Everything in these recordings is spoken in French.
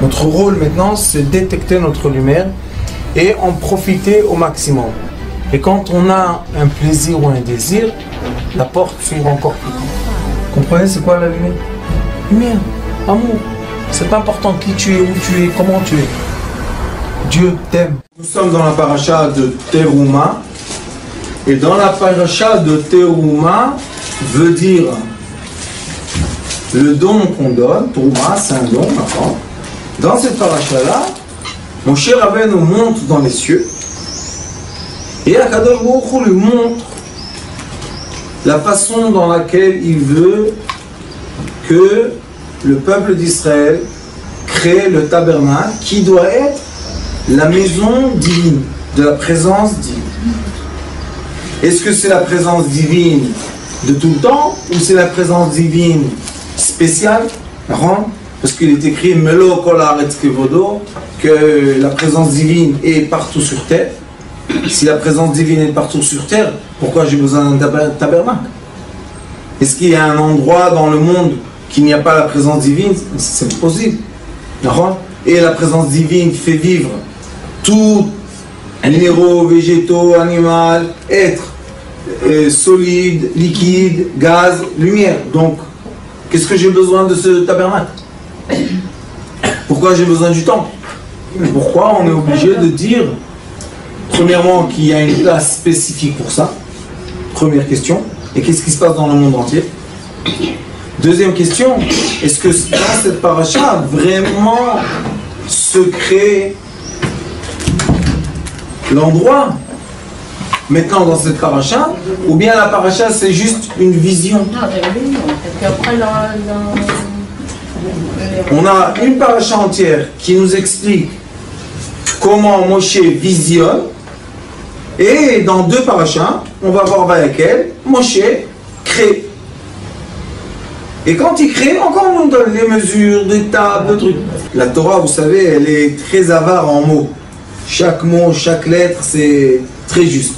Notre rôle maintenant, c'est détecter notre lumière et en profiter au maximum. Et quand on a un plaisir ou un désir, la porte s'ouvre encore plus grand. Comprenez, c'est quoi la lumière? Lumière, amour. C'est pas important qui tu es, où tu es, comment tu es. Dieu t'aime. Nous sommes dans la paracha de Teruma. Et dans la paracha de Teruma, veut dire le don qu'on donne. Teruma, c'est un don, d'accord. Dans cette paracha-là, Moshe Rabbeinu monte dans les cieux. Et Akadosh Baruch Hu lui montre la façon dans laquelle il veut que le peuple d'Israël crée le tabernacle qui doit être la maison divine, de la présence divine. Est-ce que c'est la présence divine de tout le temps ou c'est la présence divine spéciale? Parce qu'il est écrit Melo Kol Haaretz Kevodo, que la présence divine est partout sur terre. Si la présence divine est partout sur terre, pourquoi j'ai besoin d'un tabernacle? Est-ce qu'il y a un endroit dans le monde qu'il n'y a pas la présence divine? C'est possible. Et la présence divine fait vivre tout minéraux, végétaux, animaux, êtres, solides, liquides, gaz, lumière. Donc, qu'est-ce que j'ai besoin de ce tabernacle? Pourquoi j'ai besoin du temps? Pourquoi on est obligé de dire, premièrement, qu'il y a une place spécifique pour ça? Première question. Et qu'est-ce qui se passe dans le monde entier? Deuxième question, est-ce que dans cette paracha, vraiment se crée l'endroit maintenant dans cette paracha, ou bien la paracha c'est juste une vision? On a une paracha entière qui nous explique comment Moshe visionne, et dans deux parachas, on va voir laquelle Moshe crée. Et quand il crée, encore on nous donne les mesures, des tables, des trucs. La Torah, vous savez, elle est très avare en mots. Chaque mot, chaque lettre, c'est très juste.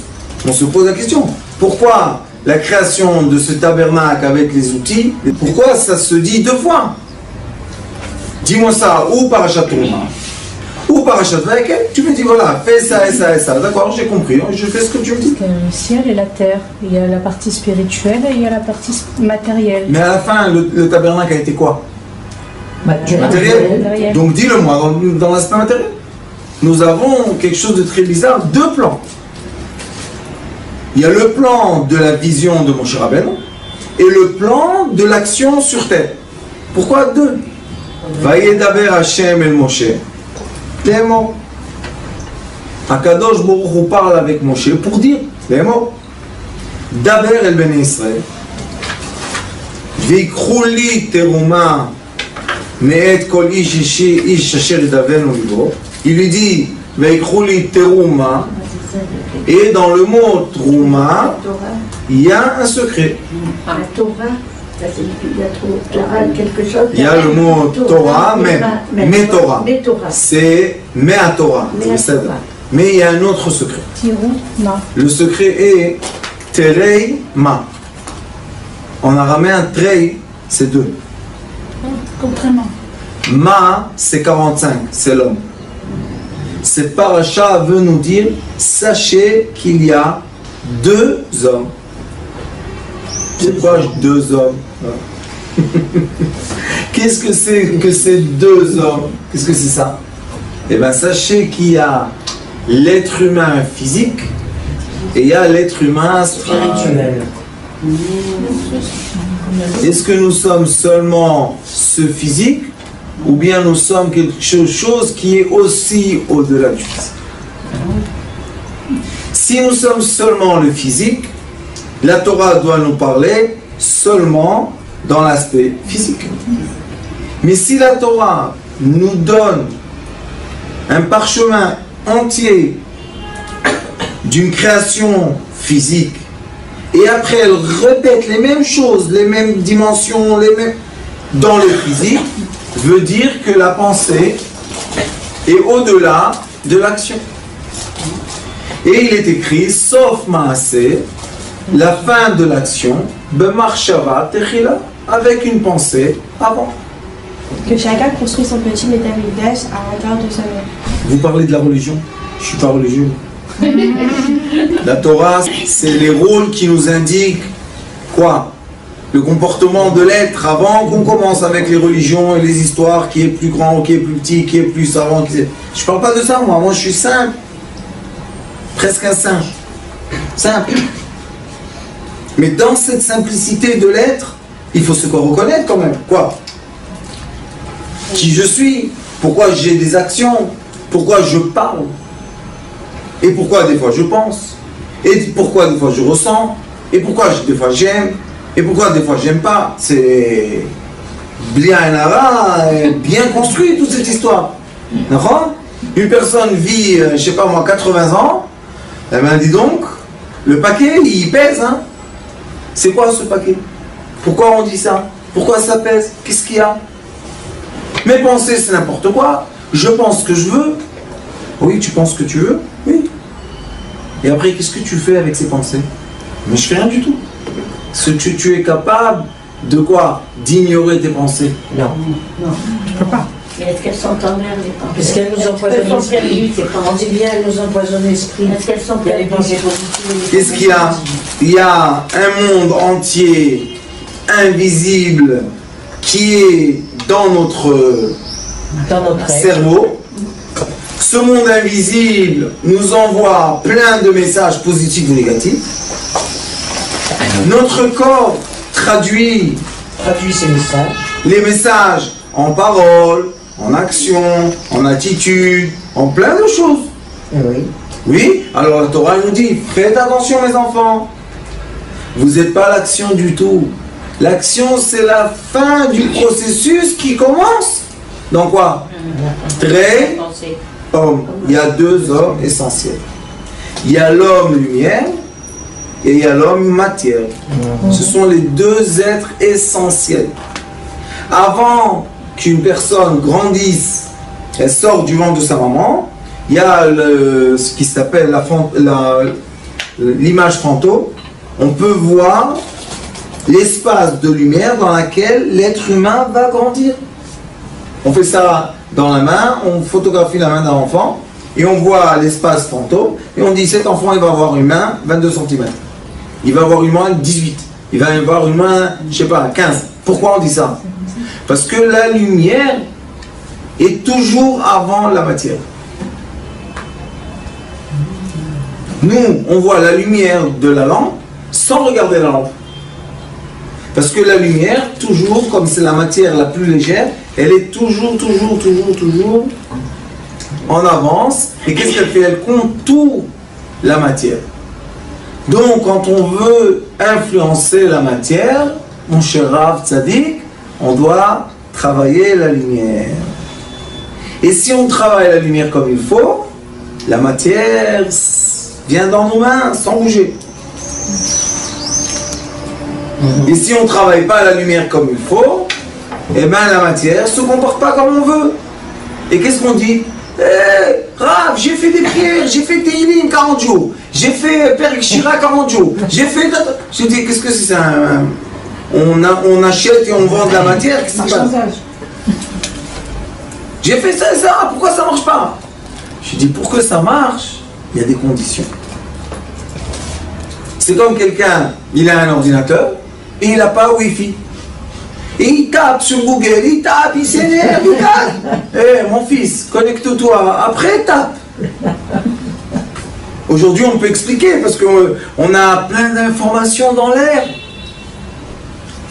On se pose la question, pourquoi la création de ce tabernacle avec les outils, pourquoi ça se dit deux fois? Dis-moi ça, ou parachat Teruma, ou parachat Vayekel, tu me dis voilà, fais ça et ça et ça. D'accord, j'ai compris, je fais ce que tu me dis. Le ciel et la terre, il y a la partie spirituelle et il y a la partie matérielle. Mais à la fin, le tabernacle a été quoi? Matériel. Donc dis-le-moi, dans l'aspect matériel. Nous avons quelque chose de très bizarre, deux plans. Il y a le plan de la vision de Moshe Rabbeinu et le plan de l'action sur terre. Pourquoi deux? Vayedaber Hashem el Moshe. Les mots. Akadosh Baruch Hu parle avec Moshe pour dire les mots. Daber el Ben Israël. Vikru li teruma me'et kol ish asher yadavenu libo. Il lui dit Vikru li teruma. Et dans le mot Trouma, il y a un secret. Il y a le mot Torah, mais Torah. C'est Mea Torah. Mais il y a un autre secret. Le secret est Terei Ma. En araméen, Trei, c'est deux. Ma, c'est 45, c'est l'homme. Cette paracha veut nous dire, sachez qu'il y a deux hommes. C'est quoi deux hommes? Qu'est-ce que c'est que ces deux hommes? Qu'est-ce que c'est ça? Eh bien, sachez qu'il y a l'être humain physique et il y a l'être humain spirituel. Est-ce que nous sommes seulement ce physique ou bien nous sommes quelque chose qui est aussi au-delà du physique? Si nous sommes seulement le physique, la Torah doit nous parler seulement dans l'aspect physique. Mais si la Torah nous donne un parchemin entier d'une création physique, et après elle répète les mêmes choses, les mêmes dimensions, les mêmes dans le physique, veut dire que la pensée est au-delà de l'action. Et il est écrit, sauf Maaseh, la fin de l'action, B'marshava techila, avec une pensée avant. Que chacun construit son petit métamigdash à l'intérieur de sa mère. Vous parlez de la religion? Je suis pas religieux. La Torah, c'est les rôles qui nous indiquent quoi? Le comportement de l'être avant qu'on commence avec les religions et les histoires, qui est plus grand, qui est plus petit, qui est plus savant. Je parle pas de ça, moi je suis simple. Presque un singe. Simple. Mais dans cette simplicité de l'être, il faut se reconnaître quand même. Quoi? Qui je suis? Pourquoi j'ai des actions? Pourquoi je parle? Et pourquoi des fois je pense? Et pourquoi des fois je ressens? Et pourquoi des fois j'aime? Et pourquoi des fois j'aine pas? C'est bien construit toute cette histoire. D'accord? Une personne vit, je sais pas moi, 80 ans, eh bien dis donc, le paquet il pèse, hein? C'est quoi ce paquet? Pourquoi on dit ça? Pourquoi ça pèse? Qu'est-ce qu'il y a? Mes pensées c'est n'importe quoi, je pense ce que je veux. Oui, tu penses ce que tu veux? Oui. Et après, qu'est-ce que tu fais avec ces pensées? Mais je fais rien du tout. Tu es capable de quoi? D'ignorer tes pensées? Non. Non, tu peux pas. Mais est-ce qu'elles sont en l'air, les pensées? Parce qu'elles nous empoisonnent l'esprit. On dit bien, elles nous empoisonnent l'esprit. Est-ce qu'elles sont Il y a les pensées positives. Qu'est-ce qu'il y a? Il y a un monde entier, invisible, qui est dans notre cerveau. Ce monde invisible nous envoie plein de messages positifs ou négatifs. Notre corps traduit ces messages. Les messages en paroles, en action, en attitude, en plein de choses. Oui. Oui, alors la Torah nous dit, faites attention mes enfants. Vous n'êtes pas l'action du tout. L'action c'est la fin du processus qui commence. Dans quoi? Très homme. Il y a deux hommes essentiels. Il y a l'homme lumière et il y a l'homme matière. Ce sont les deux êtres essentiels. Avant qu'une personne grandisse, elle sort du ventre de sa maman, il y a ce qui s'appelle l'image fantôme. On peut voir l'espace de lumière dans lequel l'être humain va grandir. On fait ça dans la main, on photographie la main d'un enfant et on voit l'espace fantôme et on dit cet enfant il va avoir une main 22 cm. Il va avoir une main 18. Il va avoir une main, je sais pas, 15. Pourquoi on dit ça? Parce que la lumière est toujours avant la matière. Nous, on voit la lumière de la lampe sans regarder la lampe. Parce que la lumière, toujours, comme c'est la matière la plus légère, elle est toujours en avance. Et qu'est-ce qu'elle fait? Elle contourne la matière. Donc, quand on veut influencer la matière, mon cher Rav Tzadik, on doit travailler la lumière. Et si on travaille la lumière comme il faut, la matière vient dans nos mains sans bouger. Et si on ne travaille pas la lumière comme il faut, eh bien la matière ne se comporte pas comme on veut. Et qu'est-ce qu'on dit? Rav, j'ai fait des prières, j'ai fait Teilim 40 jours, j'ai fait Perek Shira 40 jours, j'ai fait... Je dis, qu'est-ce que c'est ça? On achète et on vend de la matière, qu'est-ce qui se passe? J'ai fait ça et ça, pourquoi ça ne marche pas? Je dis, pour que ça marche, il y a des conditions. C'est comme quelqu'un, il a un ordinateur, et il n'a pas Wi-Fi. Et il tape sur Google, il tape, il s'énerve, il tape. Eh, mon fils, connecte-toi, après tape. Aujourd'hui, on peut expliquer, parce qu'on a plein d'informations dans l'air.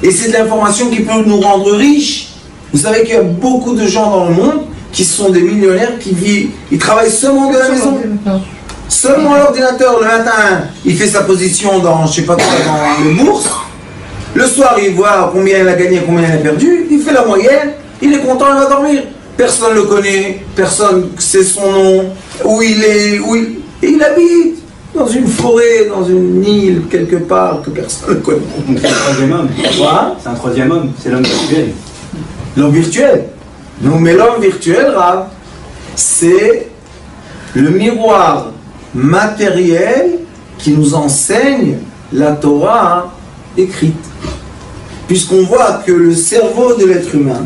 Et c'est de l'information qui peut nous rendre riches. Vous savez qu'il y a beaucoup de gens dans le monde qui sont des millionnaires, qui vivent, ils travaillent seulement de la maison. Seulement l'ordinateur, le matin, il fait sa position dans, je sais pas quoi, dans les bourses. Le soir, il voit combien il a gagné, combien il a perdu. Il fait la moyenne, il est content, il va dormir. Personne ne le connaît, personne sait son nom, où il est, et il habite dans une forêt, dans une île, quelque part, que personne ne connaît. C'est un troisième homme. Quoi? C'est un troisième homme, c'est l'homme virtuel. L'homme virtuel. Non, mais l'homme virtuel, Rav, c'est le miroir matériel qui nous enseigne la Torah écrite. Puisqu'on voit que le cerveau de l'être humain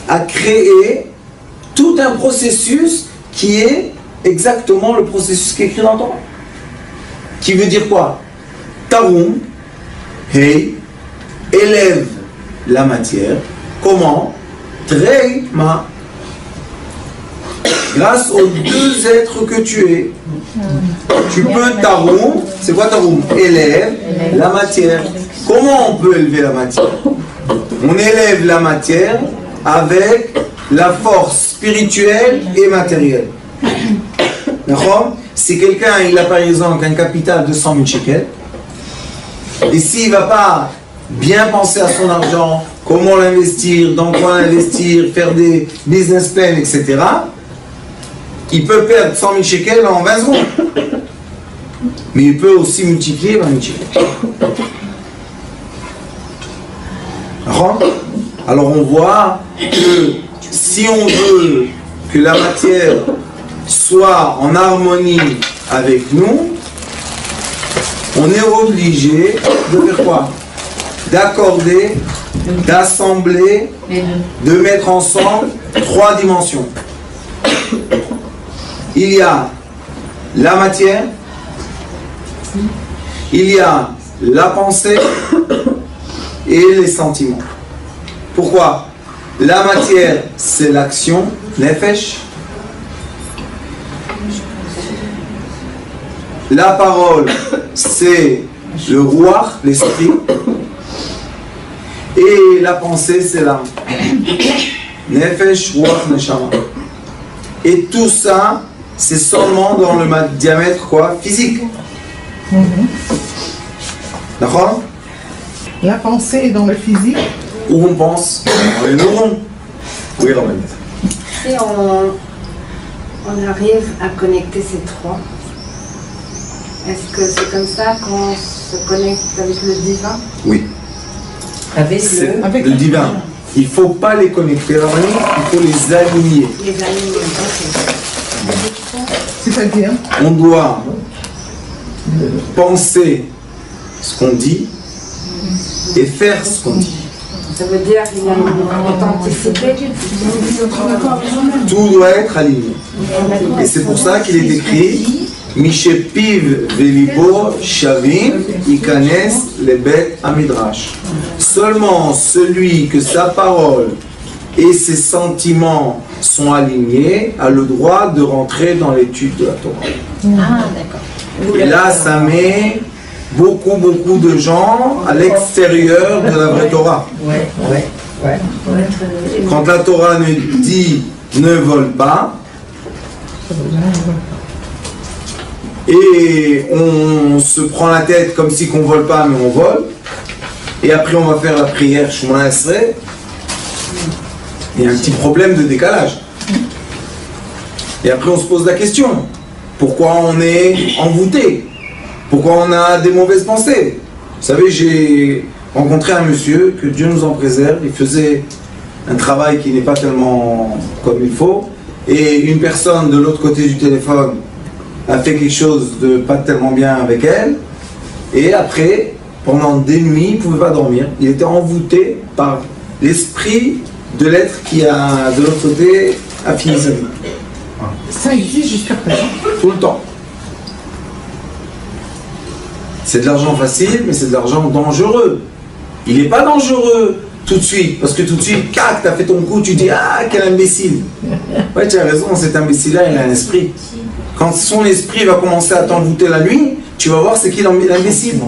a créé tout un processus qui est exactement le processus qui est écrit dans le Torah. Qui veut dire quoi? Tarum, hey, élève la matière. Comment? Trei ma. Grâce aux deux êtres que tu es. Tu peux tarum, c'est quoi tarum? Élève la matière. Comment on peut élever la matière? On élève la matière avec la force spirituelle et matérielle. D'accord? Si quelqu'un il a par exemple un capital de 100 000 shekels, et s'il ne va pas bien penser à son argent, comment l'investir, dans quoi l'investir, faire des business plans, etc., il peut perdre 100 000 shekels en 20 secondes. Mais il peut aussi multiplier 20 000 shekels. Alors on voit que si on veut que la matière soit en harmonie avec nous, on est obligé de faire quoi? D'accorder, d'assembler, de mettre ensemble 3 dimensions. Il y a la matière, il y a la pensée et les sentiments. Pourquoi? La matière, c'est l'action, nefesh. La parole, c'est le ruach, l'esprit. Et la pensée, c'est l'âme. Nefesh, ruach, neshama. Et tout ça, c'est seulement dans le diamètre quoi? Physique. D'accord? La pensée est dans le physique. Où on pense? Dans les neurones. Oui, Robert. Si on arrive à connecter ces trois, est-ce que c'est comme ça qu'on se connecte avec le divin? Oui. Avec le divin. Il ne faut pas les connecter à rien, il faut les aligner. Les aligner, ok. C'est-à-dire? On doit penser ce qu'on dit et faire ce qu'on dit. Ça veut dire qu'il y a une authenticité. Tout doit être aligné. Et c'est pour ça qu'il est écrit Mishepiv velibo shavim ikanes lebet amidrash. Seulement celui que sa parole et ses sentiments sont alignés a le droit de rentrer dans l'étude de la Torah. Ah, d'accord. Et là, ça met beaucoup de gens à l'extérieur de la vraie Torah. Quand la Torah nous dit ne vole pas, et on se prend la tête comme si qu'on vole pas, mais on vole, et après on va faire la prière Shemona Esrei, il y a un petit problème de décalage. Et après on se pose la question, pourquoi on est envoûté? Pourquoi on a des mauvaises pensées? Vous savez, j'ai rencontré un monsieur, que Dieu nous en préserve, il faisait un travail qui n'est pas tellement comme il faut, et une personne de l'autre côté du téléphone a fait quelque chose de pas tellement bien avec elle, et après, pendant des nuits, il ne pouvait pas dormir. Il était envoûté par l'esprit de l'être qui a, de l'autre côté, a fini sa vie. Ça existe jusqu'à présent. Tout le temps. C'est de l'argent facile, mais c'est de l'argent dangereux. Il n'est pas dangereux tout de suite, parce que tout de suite, cac, t'as fait ton coup, tu dis, ah, quel imbécile. Ouais, tu as raison, cet imbécile-là, il a un esprit. Quand son esprit va commencer à t'envoûter la nuit, tu vas voir c'est qui l'imbécile.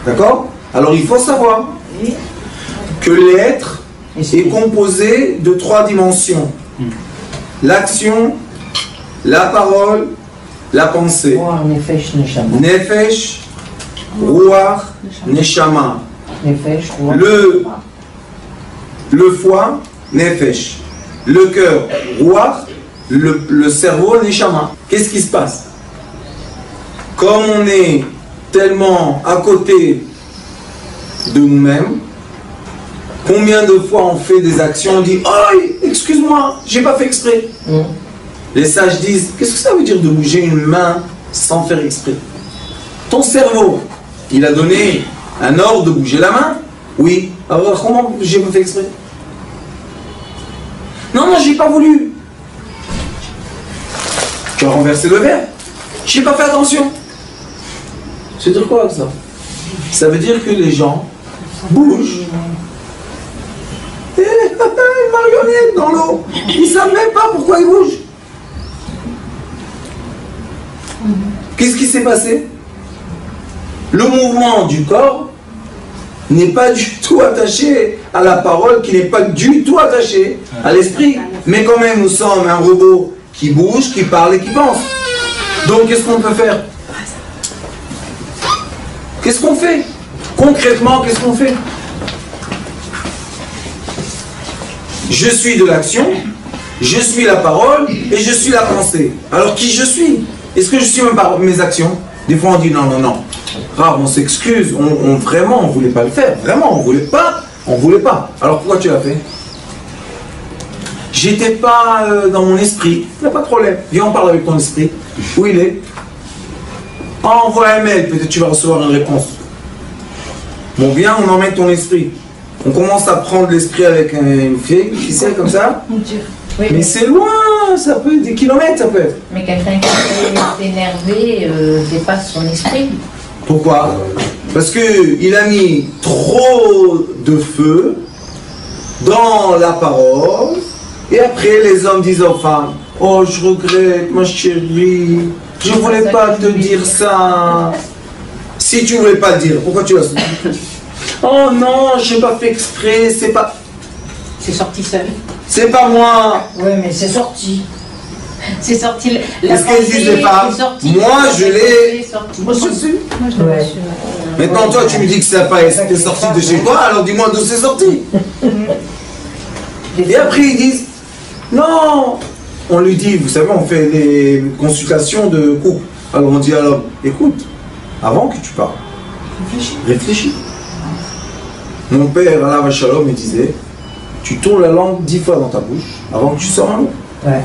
D'accord? Alors il faut savoir que l'être est composé de 3 dimensions. L'action, la parole, la pensée. Nefesh, Ruach, Neshama. Le foie, Nefesh. Le cœur, Ruach. Le cerveau, Neshama. Qu'est-ce qui se passe? Comme on est tellement à côté de nous-mêmes, combien de fois on fait des actions, on dit « Oh, excuse-moi, j'ai pas fait exprès. » Les sages disent « Qu'est-ce que ça veut dire de bouger une main sans faire exprès? Ton cerveau, il a donné un ordre de bouger la main? Oui. Alors comment j'ai pas fait exprès? Non, non, j'ai pas voulu. Tu as renversé le verre. J'ai pas fait attention. Ça veut dire quoi ça? Ça veut dire que les gens bougent. Et une marionnette dans l'eau. Ils savent même pas pourquoi ils bougent. Qu'est-ce qui s'est passé? Le mouvement du corps n'est pas du tout attaché à la parole, qui n'est pas du tout attaché à l'esprit. Mais quand même, nous sommes un robot qui bouge, qui parle et qui pense. Donc, qu'est-ce qu'on peut faire? Qu'est-ce qu'on fait? Concrètement, qu'est-ce qu'on fait? Je suis de l'action, je suis la parole et je suis la pensée. Alors, qui je suis? Est-ce que je suis même par mes actions? Des fois, on dit non, non, non. Rare, on s'excuse, vraiment, on ne voulait pas le faire. Vraiment, on ne voulait pas. Alors, pourquoi tu l'as fait? J'étais pas dans mon esprit. Il n'y a pas de problème. Viens, on parle avec ton esprit. Où il est? Envoie un mail, peut-être tu vas recevoir une réponse. Bon, viens, on emmène ton esprit. On commence à prendre l'esprit avec une fille, qui sait, comme ça. Oui, mais c'est loin, ça peut être des kilomètres, ça peut être. Mais quelqu'un qui est énervé dépasse son esprit. Pourquoi? Parce qu'il a mis trop de feu dans la parole, et après les hommes disent aux femmes, oh je regrette ma chérie, je voulais pas te dire ça. Si tu voulais pas le dire, pourquoi tu l'as dit? Oh non, j'ai pas fait exprès, c'est pas... C'est sorti seul. C'est pas moi. Oui, mais c'est sorti. C'est sorti. Qu'est-ce qu'elles disent les femmes? Moi, je l'ai... Moi, je suis. Moi, je l'ai reçu. Maintenant, toi, tu me dis que ça n'a pas été sorti de chez toi, alors dis-moi d'où c'est sorti. Et après, ils disent, non. On lui dit, vous savez, on fait des consultations de couple. Alors on dit à l'homme, écoute, avant que tu parles, réfléchis. Mon père, Allah Shalom, me disait, tu tournes la langue 10 fois dans ta bouche avant que tu sors un mot. Ouais.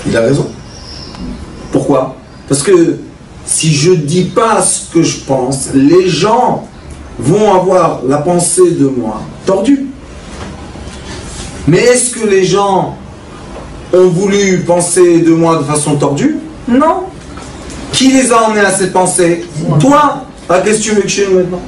Il a raison. Pourquoi? Parce que si je ne dis pas ce que je pense, les gens vont avoir la pensée de moi tordue. Mais est-ce que les gens ont voulu penser de moi de façon tordue? Non. Qui les a emmenés à cette pensée? Toi. Ah, qu'est-ce que tu veux que je fasse maintenant?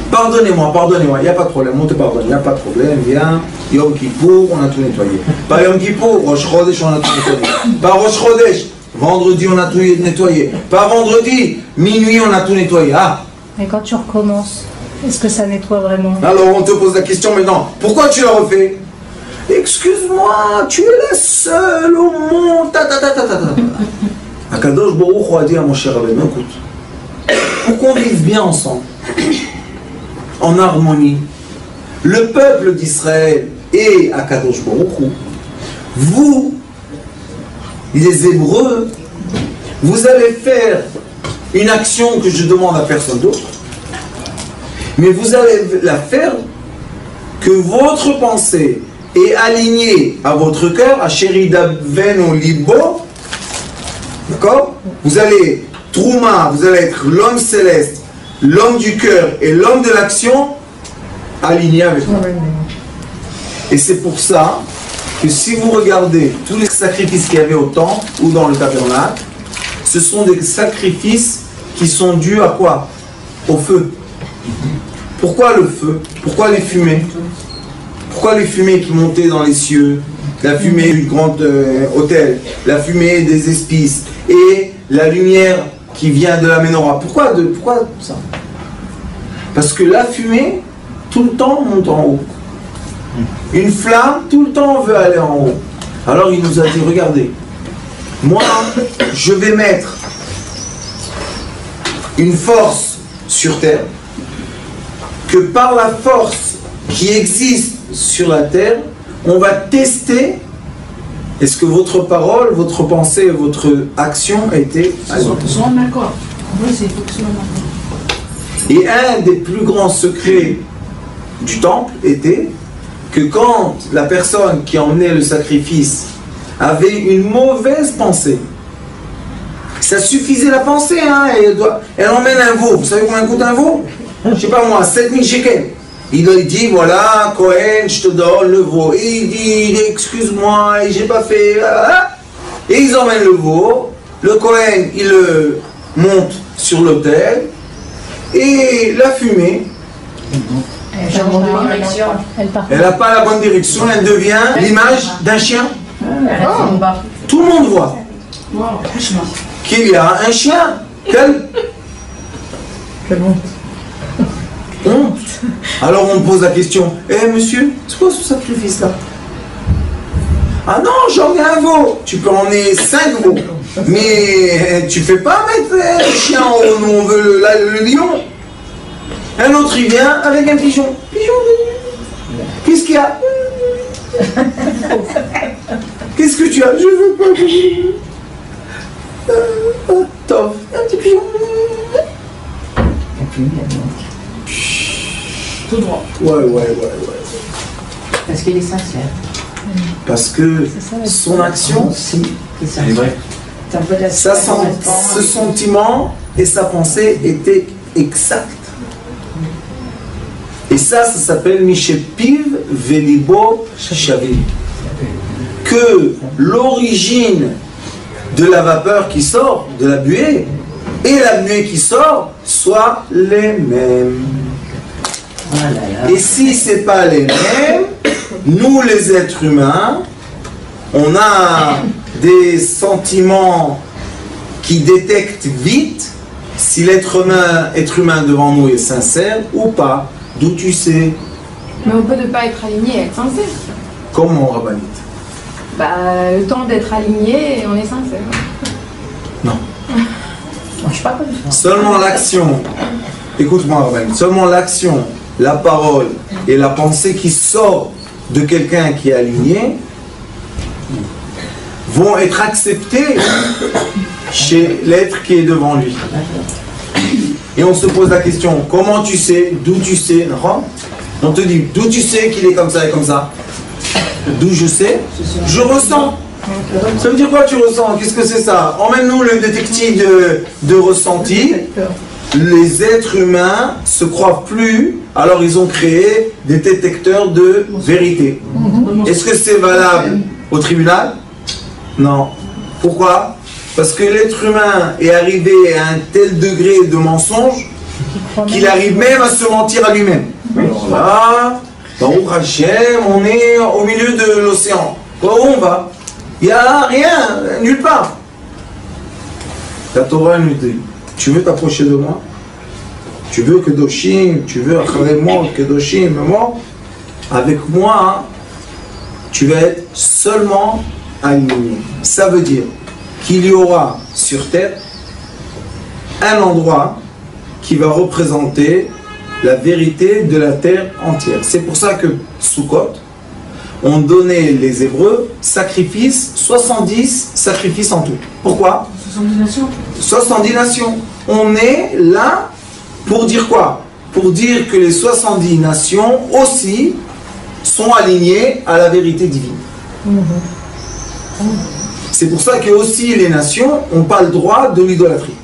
Pardonnez-moi, pardonnez-moi, il n'y a pas de problème, on te pardonne, il n'y a pas de problème, viens, Yom Kippour, on a tout nettoyé. Pas Yom Kippour, Rosh Chodesh, on a tout nettoyé. Pas Rosh Chodesh, vendredi, on a tout nettoyé. Pas vendredi, minuit, on a tout nettoyé. Ah. Mais quand tu recommences, est-ce que ça nettoie vraiment? Alors on te pose la question maintenant, pourquoi tu l'as refait? Excuse-moi, tu es la seule au monde, Akadosh Baruch Hu a dit à mon cher Rabbeinu, écoute, pour qu'on vive bien ensemble, en harmonie, le peuple d'Israël et Akadosh Baruch Hu, vous, les Hébreux, vous allez faire une action que je demande à personne d'autre, mais vous allez la faire que votre pensée est alignée à votre cœur, à Sheridav Veno Libo, d'accord? Vous allez Trouma, vous allez être l'homme céleste, l'homme du cœur et l'homme de l'action alignés avec moi. Et c'est pour ça que si vous regardez tous les sacrifices qu'il y avait au temple ou dans le tabernacle, ce sont des sacrifices qui sont dus à quoi? Au feu. Pourquoi le feu? Pourquoi les fumées? Pourquoi les fumées qui montaient dans les cieux? La fumée du grand autel, la fumée des épices et la lumière qui vient de la menorah. Pourquoi ça? Parce que la fumée, tout le temps, monte en haut. Une flamme, tout le temps, veut aller en haut. Alors il nous a dit, regardez, moi, je vais mettre une force sur terre, que par la force qui existe sur la terre, on va tester est-ce que votre parole, votre pensée, votre action a été En accord. Oui, c'est faut que ce soit en accord. Et un des plus grands secrets du temple était que quand la personne qui emmenait le sacrifice avait une mauvaise pensée, ça suffisait la pensée, hein, elle emmène un veau. Vous savez combien coûte un veau? Je sais pas moi, 7000 shekels. Il dit, voilà, Cohen, je te donne le veau. Et il dit, excuse-moi, j'ai pas fait... Et ils emmènent le veau. Le Cohen, il le monte sur l'autel. Et la fumée, elle n'a pas la bonne direction, elle devient l'image d'un chien. Tout le monde voit qu'il y a un chien. Quelle honte. Alors on pose la question, monsieur, c'est quoi ce sacrifice-là? Ah non, j'en ai un veau. Tu peux emmener 5 veaux. Mais tu fais pas mettre un chien en haut, nous on veut le lion. Un autre il vient avec un pigeon. Qu'est-ce qu'il y a? Qu'est-ce que tu as? Je veux pas. Top, un petit pigeon. Tout droit. Ouais. Parce qu'il est sincère. Parce que son action, C'est vrai. ce sentiment et sa pensée étaient exacts. Et ça s'appelle Mishepiv Velibo Shavim. Que l'origine de la vapeur qui sort, de la buée, et la buée qui sort, soient les mêmes. Et si ce n'est pas les mêmes, nous les êtres humains, on a des sentiments qui détectent vite si l'être humain devant nous est sincère ou pas. D'où tu sais? Mais on peut ne pas être aligné et être sincère. Comment, Rabbanit? Le temps d'être aligné, on est sincère. Non. Je suis pas comme ça. Seulement l'action, écoute-moi, Rabbanit, seulement l'action, la parole et la pensée qui sort de quelqu'un qui est aligné vont être acceptées chez l'être qui est devant lui. Et on se pose la question, comment tu sais, d'où tu sais, on te dit, d'où tu sais qu'il est comme ça et comme ça? D'où je sais? Je ressens. Ça veut dire quoi tu ressens? Qu'est-ce que c'est ça? Emmène-nous le détective de ressenti. Les êtres humains se croient plus, alors ils ont créé des détecteurs de vérité. Est-ce que c'est valable au tribunal? Non. Pourquoi? Parce que l'être humain est arrivé à un tel degré de mensonge qu'il arrive même à se mentir à lui-même. Alors là, Baruch Hashem, on est au milieu de l'océan. Où on va? Il n'y a rien, nulle part. La Torah nous dit, tu veux t'approcher de moi? Tu veux que Doshim, tu veux Acharemot, que Doshim, moi? Avec moi, tu vas être seulement aligné. Ça veut dire qu'il y aura sur terre un endroit qui va représenter la vérité de la terre entière. C'est pour ça que Sukkot, on donnait les Hébreux 70 sacrifices en tout. Pourquoi? 70 nations. 70 nations. On est là pour dire quoi? Pour dire que les 70 nations aussi sont alignées à la vérité divine. C'est pour ça que aussi les nations n'ont pas le droit de l'idolâtrie.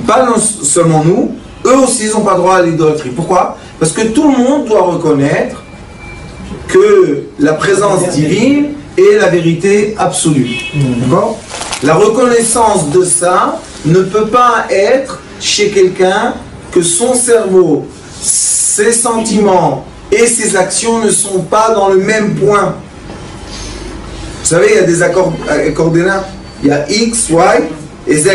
Pas seulement nous, eux aussi ils n'ont pas le droit à l'idolâtrie. Pourquoi? Parce que tout le monde doit reconnaître que la présence divine est la vérité absolue. D'accord? La reconnaissance de ça ne peut pas être chez quelqu'un que son cerveau, ses sentiments et ses actions ne sont pas dans le même point. Vous savez, il y a des coordonnées, il y a X, Y et Z.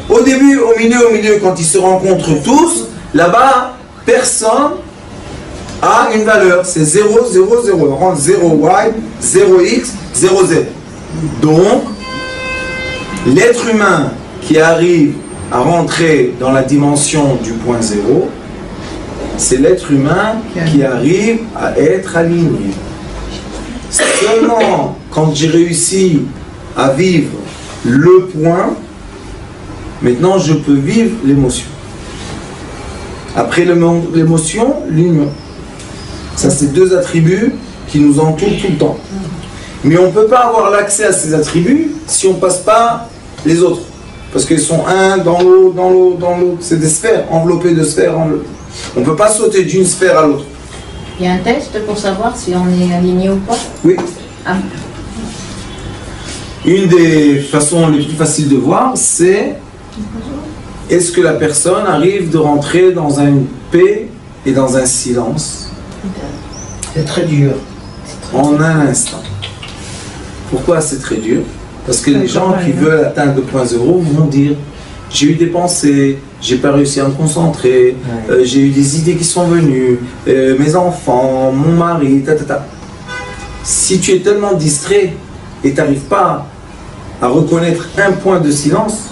Au début, au milieu, quand ils se rencontrent tous, là-bas, personne a une valeur. C'est 0, 0, 0. On 0 Y, 0 X, 0 Z. Donc, l'être humain qui arrive à rentrer dans la dimension du point 0, c'est l'être humain qui arrive à être aligné. Seulement quand j'ai réussi à vivre le point, maintenant je peux vivre l'émotion. Après l'émotion, l'union. Ça, c'est deux attributs qui nous entourent tout le temps. Mais on ne peut pas avoir l'accès à ces attributs si on ne passe pas les autres. Parce qu'ils sont un dans l'autre, dans l'autre, dans l'autre. C'est des sphères, enveloppées de sphères. On ne peut pas sauter d'une sphère à l'autre. Il y a un test pour savoir si on est aligné ou pas? Oui. Ah. Une des façons les plus faciles de voir, c'est est-ce que la personne arrive de rentrer dans une paix et dans un silence C'est très dur. en un instant. Pourquoi c'est très dur? Parce que les gens qui veulent atteindre 2.0 vont dire j'ai eu des pensées, j'ai pas réussi à me concentrer, j'ai eu des idées qui sont venues, mes enfants, mon mari, ta. Si tu es tellement distrait et tu n'arrives pas à reconnaître un point de silence,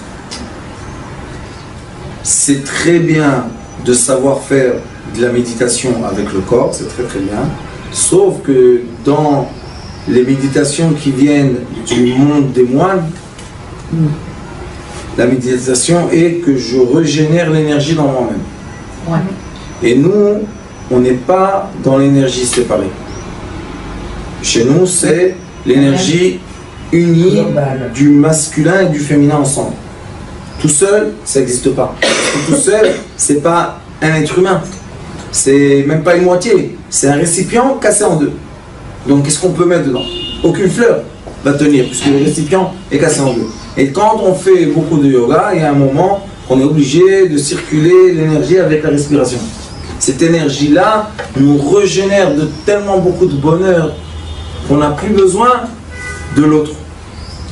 c'est très bien de savoir faire de la méditation avec le corps, c'est très très bien, sauf que dans les méditations qui viennent du monde des moines, la méditation est que je régénère l'énergie dans moi-même. Ouais. Et nous, on n'est pas dans l'énergie séparée. Chez nous, c'est l'énergie unie du masculin et du féminin ensemble. Tout seul, ça n'existe pas. Tout seul, c'est pas un être humain. C'est même pas une moitié. C'est un récipient cassé en deux. Donc, qu'est-ce qu'on peut mettre dedans? Aucune fleur va tenir, puisque le récipient est cassé en deux. Et quand on fait beaucoup de yoga, il y a un moment qu'on est obligé de circuler l'énergie avec la respiration. Cette énergie-là nous régénère de tellement beaucoup de bonheur qu'on n'a plus besoin de l'autre.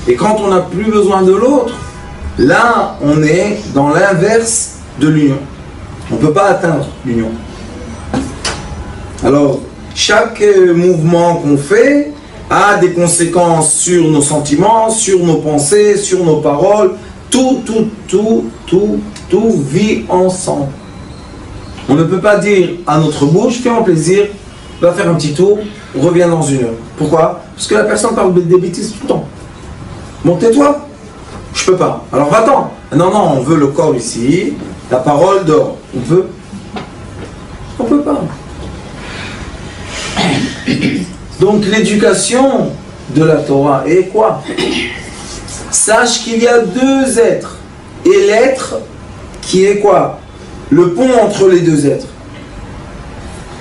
Et quand on n'a plus besoin de l'autre, là, on est dans l'inverse de l'union. On ne peut pas atteindre l'union. Alors, chaque mouvement qu'on fait a des conséquences sur nos sentiments, sur nos pensées, sur nos paroles. Tout vit ensemble. On ne peut pas dire à notre bouche, fais-moi plaisir, va faire un petit tour, reviens dans une heure. Pourquoi? Parce que la personne parle des bêtises tout le temps. Bon, tais-toi. Je peux pas. Alors va-t'en. Non, on veut le corps ici, la parole dort. On veut? On peut pas. Donc l'éducation de la Torah est quoi? Sache qu'il y a deux êtres. Et l'être qui est quoi? Le pont entre les deux êtres.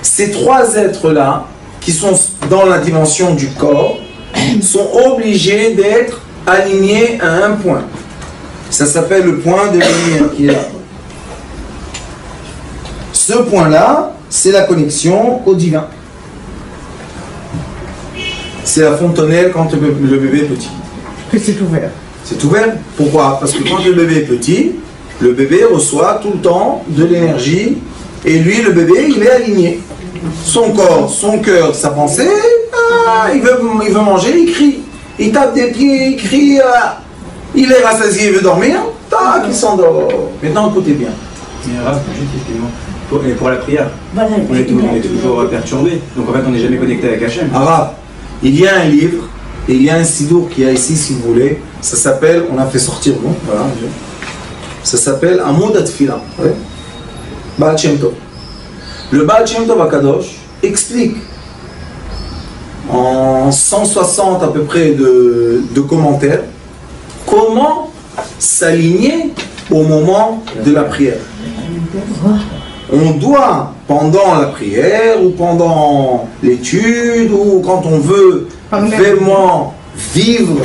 Ces trois êtres-là, qui sont dans la dimension du corps, sont obligés d'être alignés à un point. Ça s'appelle le point de lumière qui est là. Ce point-là, c'est la connexion au divin. C'est la fontanelle quand le bébé est petit. Que c'est ouvert. C'est ouvert. Pourquoi? Parce que quand le bébé est petit, le bébé reçoit tout le temps de l'énergie et lui, le bébé, il est aligné. Son corps, son cœur, sa pensée, il veut manger, il crie. Il tape des pieds, il crie, il est rassasié, il veut dormir, tac, il s'endort. Maintenant, écoutez bien. Mais Rav, juste excusez-moi, pour la prière, Voilà, on est toujours perturbé, donc en fait on n'est jamais connecté avec Hachem. Arabe, il y a un livre, et il y a un sidour qui est ici si vous voulez, ça s'appelle, on a fait sortir, bon, voilà, ça s'appelle Amoud Atfila, Baal Shem Tov. Le Baal Shem Tov Akadosh explique en 160 à peu près de commentaires comment s'aligner au moment de la prière. On doit, pendant la prière ou pendant l'étude ou quand on veut vraiment vivre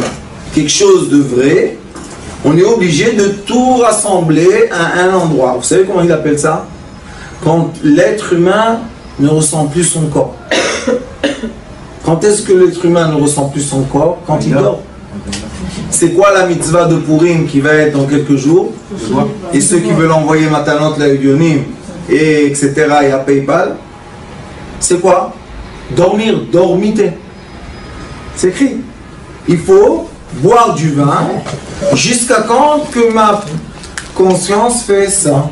quelque chose de vrai, on est obligé de tout rassembler à un endroit. Vous savez comment il appelle ça? Quand l'être humain ne ressent plus son corps. Quand est-ce que l'être humain ne ressent plus son corps? Quand il dort. C'est quoi la mitzvah de Purim qui va être dans quelques jours? Et ceux qui veulent envoyer Matanot, la Udionim, et etc. et à PayPal, c'est quoi? Dormir, dormite. C'est écrit. Il faut boire du vin jusqu'à quand que ma conscience fait ça.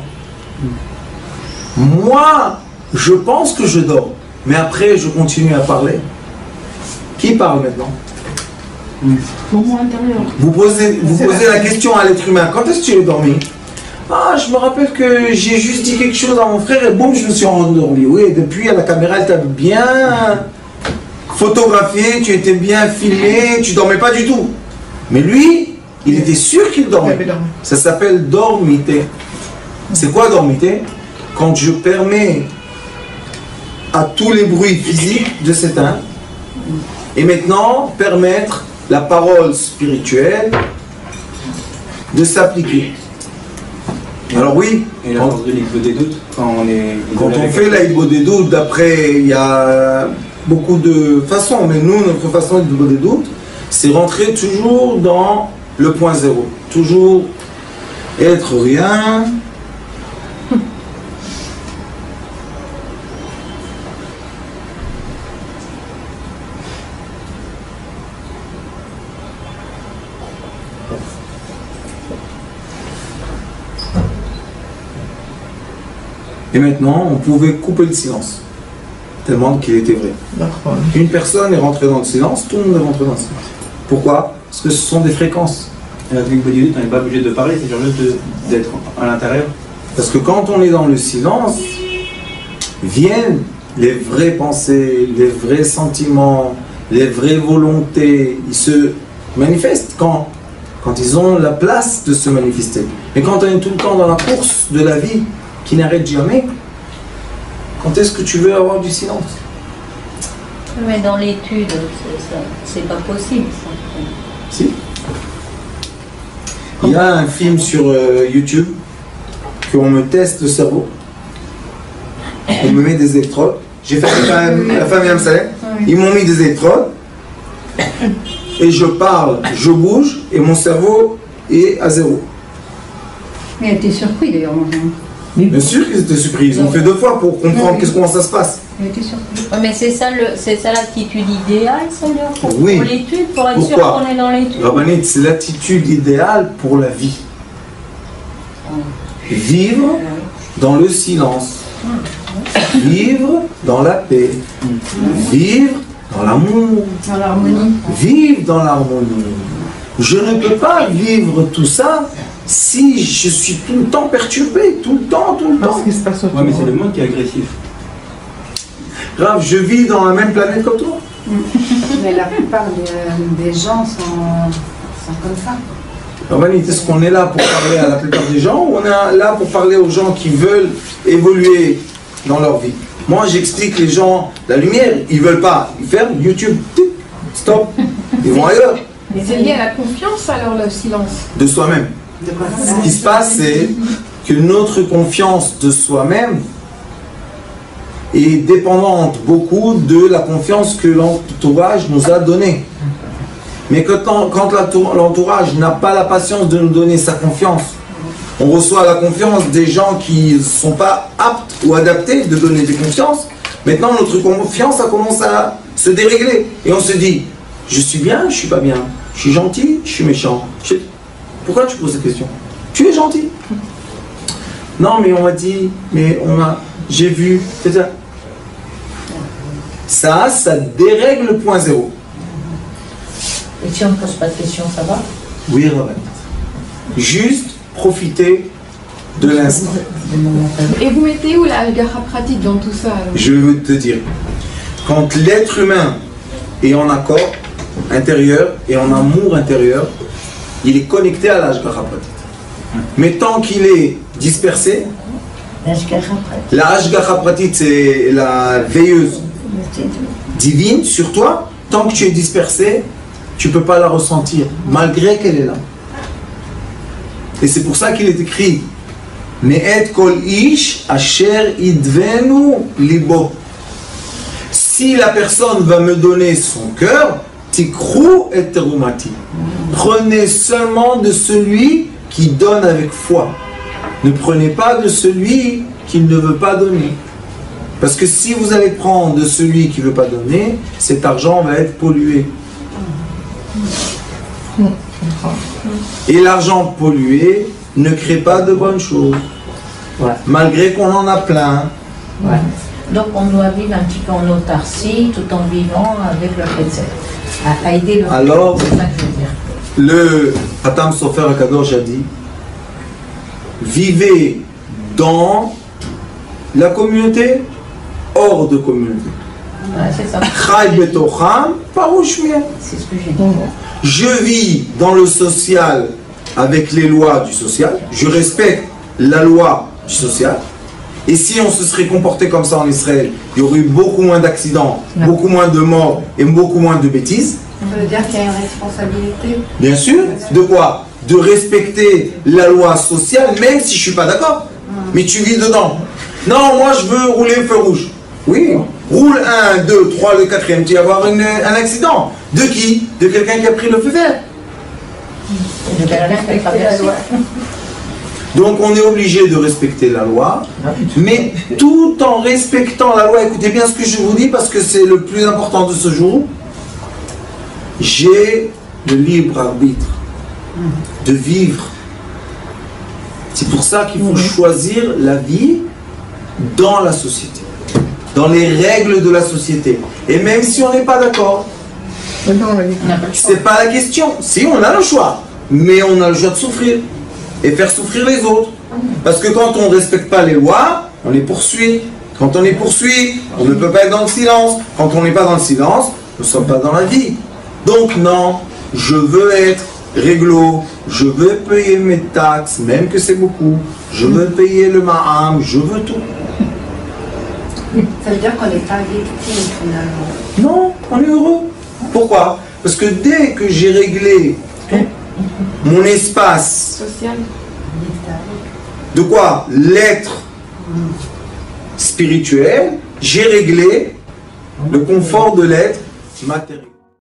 Moi, je pense que je dors, mais après je continue à parler. Qui parle maintenant? Vous posez la question à l'être humain, quand est-ce que tu es dormi? Ah, je me rappelle que j'ai juste dit quelque chose à mon frère et boum, je me suis endormi. Oui, et depuis, la caméra, elle t'a bien photographié, tu étais bien filmé, tu dormais pas du tout. Mais lui, il était sûr qu'il dormait. Ça s'appelle dormité. C'est quoi dormité? quand je permets à tous les bruits physiques de s'éteindre, et maintenant permettre la parole spirituelle de s'appliquer. Alors oui, Et la force de l'Hidbo des doutes, quand on fait la Hidbo des doutes, d'après, il y a beaucoup de façons, mais nous, notre façon de Hidbo des doutes, c'est rentrer toujours dans le point zéro. Toujours être rien. Et maintenant, on pouvait couper le silence, tellement qu'il était vrai. Une personne est rentrée dans le silence, tout le monde est rentré dans le silence. Pourquoi? Parce que ce sont des fréquences. Et la Hidbo des doutes, on n'est pas obligé de parler, c'est juste d'être à l'intérieur. Parce que quand on est dans le silence, viennent les vraies pensées, les vrais sentiments, les vraies volontés. Ils se manifestent quand ils ont la place de se manifester. Mais quand on est tout le temps dans la course de la vie, qui n'arrête jamais, quand est-ce que tu veux avoir du silence? Mais dans l'étude, c'est pas possible. Ça. Si. Il y a un film sur YouTube qu'on me teste le cerveau. On me met des électrodes. J'ai fait la femme et un salaire. Ils m'ont mis des électrodes. Et je parle, je bouge, et mon cerveau est à zéro. Mais elle était surpris d'ailleurs, moi. Bien sûr qu'ils étaient surpris. Ils ont fait 2 fois pour comprendre comment ça se passe. Elle était surpris. Ouais, mais c'est ça l'attitude idéale, Seigneur, pour l'étude, pour être sûr Pourquoi? qu'on est dans l'étude. Rabbanit, c'est l'attitude idéale pour la vie. Vivre dans le silence. Vivre dans la paix. Vivre dans l'amour. Dans l'harmonie. Vivre dans l'harmonie. Je ne peux pas vivre tout ça si je suis tout le temps perturbé, tout le temps. Parce qu'il se passe autre chose. Ouais, mais c'est le monde qui est agressif. Grave, je vis dans la même planète que toi. Mais la plupart des gens sont comme ça. Rabbanit, est-ce qu'on est là pour parler à la plupart des gens ou on est là pour parler aux gens qui veulent évoluer dans leur vie? Moi, j'explique les gens, la lumière, ils veulent pas. Ils ferment YouTube, stop, ils vont ailleurs. Mais c'est lié à la confiance alors, le silence. De soi-même. Ce qui se passe, c'est que notre confiance de soi-même est dépendante beaucoup de la confiance que l'entourage nous a donnée. Mais quand l'entourage n'a pas la patience de nous donner sa confiance, on reçoit la confiance des gens qui ne sont pas aptes ou adaptés de donner des confiances. Maintenant, notre confiance, ça commence à se dérégler. Et on se dit, je suis bien, je suis pas bien. Je suis gentil, je suis méchant. Pourquoi tu poses cette question? Tu es gentil. Non, mais on m'a dit, mais j'ai vu. Ça dérègle le point zéro. Et si on ne pose pas de questions, ça va? Oui, Rabbanit. Juste profiter de l'instant. Et vous mettez où la Haggadah pratique dans tout ça alors? Je veux te dire, quand l'être humain est en accord intérieur et en amour intérieur, il est connecté à la Haggadah pratique. Mais tant qu'il est dispersé, la Haggadah pratique, c'est la veilleuse divine sur toi. Tant que tu es dispersé, tu ne peux pas la ressentir, malgré qu'elle est là. Et c'est pour ça qu'il est écrit Me'et kol ish asher idvenu libo. Si la personne va me donner son cœur, tikrou et terumati. Prenez seulement de celui qui donne avec foi. Ne prenez pas de celui qui ne veut pas donner. Parce que si vous allez prendre de celui qui ne veut pas donner, cet argent va être pollué. Et l'argent pollué ne crée pas de bonnes choses. Ouais. Malgré qu'on en a plein. Ouais. Donc on doit vivre un petit peu en autarcie tout en vivant avec le Chesed. À aider le Alors, c'est ça que je veux dire. le Hatam Sofer Akadosh a dit vivez dans la communauté, hors de communauté. Ouais, c'est ça. Chai betocham parouchmien. C'est ce que j'ai dit. Je vis dans le social avec les lois du social. Je respecte la loi du social. Et si on se serait comporté comme ça en Israël, il y aurait eu beaucoup moins d'accidents, beaucoup moins de morts et beaucoup moins de bêtises. Ça veut dire qu'il y a une responsabilité. Bien sûr. De quoi? De respecter la loi sociale, même si je ne suis pas d'accord. Mais tu vis dedans. Non, moi je veux rouler feu rouge. Oui, roule 1, 2, 3, le 4e, tu vas avoir un accident. De qui? De quelqu'un qui a pris le feu vert. Donc on est obligé de respecter la loi, mais tout en respectant la loi. Écoutez bien ce que je vous dis parce que c'est le plus important de ce jour. J'ai le libre arbitre de vivre. C'est pour ça qu'il faut choisir la vie dans la société, dans les règles de la société. Et même si on n'est pas d'accord, c'est pas la question. Si, on a le choix, mais on a le choix de souffrir et faire souffrir les autres. Parce que quand on ne respecte pas les lois, on est poursuivi. Quand on est poursuivi, on ne peut pas être dans le silence. Quand on n'est pas dans le silence, nous ne sommes pas dans la vie. Donc non, je veux être réglo, je veux payer mes taxes, même que c'est beaucoup, je veux payer le ma'am, je veux tout. Ça veut dire qu'on n'est pas victime finalement. Non, on est heureux. Pourquoi? Parce que dès que j'ai réglé mon espace Social. de quoi? L'être spirituel, j'ai réglé le confort de l'être matériel.